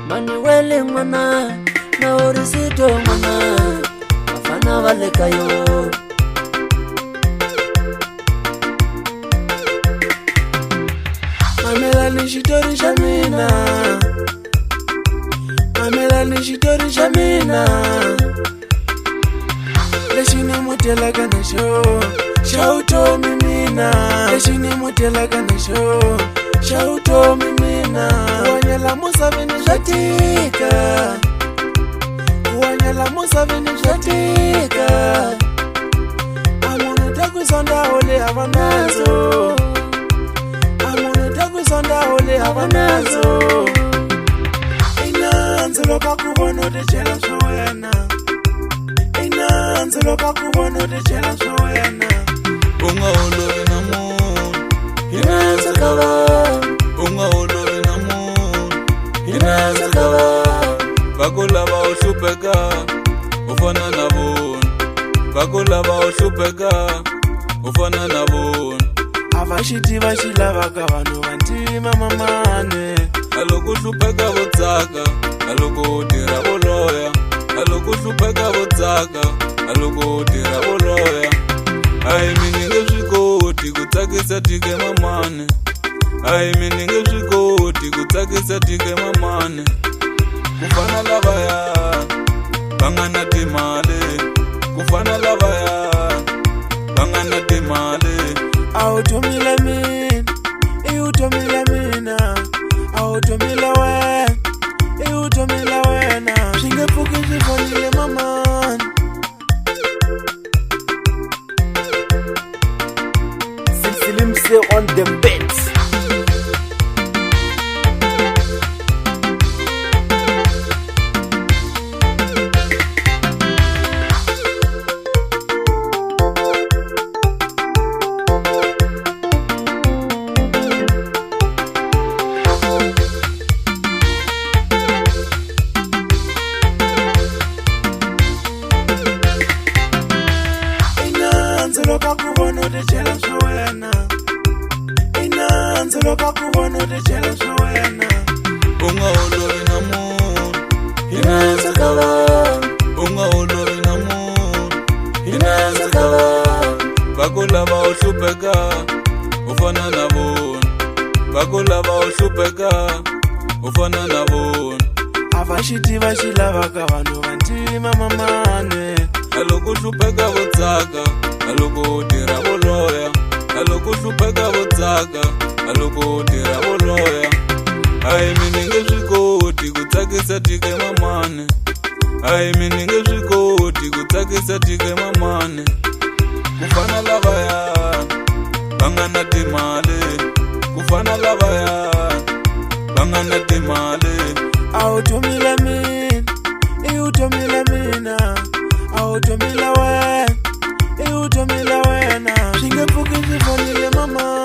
mani wele mwana na orisito mwana afana vale kayo Amela ni shitori shamina Amela ni shitori shamina Leshini mutela kana show Shauto mimina Leshini mutela kana show Shauto mimina Wanyela musa vini jatika Wanyela musa vini jatika Amunu taku sonda ole havanazo Amunu taku sonda ole havanazo Inanzo loka kubono de chela shawena Inanzo loka kubono de chela shawena Unga olori na moon Inanzo kawa Unga olori na moon Inanzo kawa Bakulava ushupeka ufana na bon Bakulava ushupeka ufana na bon Avashiti vashilava kavano vantima mamane Aloku shupeka vutsaka Aloku tira vuloya Aloku shupeka vutsaka Aloku tira vuloya Ai mininge swikoti kutsakisa tike mamane Ai mininge swikoti kutsakisa tike mamane Kufana lavaya Bangana timale Kufana lavaya Bangana timale Automila min Iutomila mina Automila wen Iutomila wena Shinge fuki zifonile maman Silsilimse on the beats Loka kubono de chela shawena Inanzo loka kubono de chela shawena Unga olori na moon Inanzo kawa Unga olori na moon Inanzo kawa Bakulava ushupeka ufana na bon Bakulava ushupeka ufana na bon Avashiti vashilava kavano vantima mamane Aloku shupeka vutsaka Aloku tira vuloya Aloku shupeka vutsaka Aloku tira vuloya Ai mininge swikoti kutsakisa tike mamane Ai mininge swikoti kutsakisa tike mamane Kufana lavaya Bangana timale Kufana lavaya Bangana timale Automila min Iutomila mina Automila wen Iutomila wena Shinge fuki zifonile mama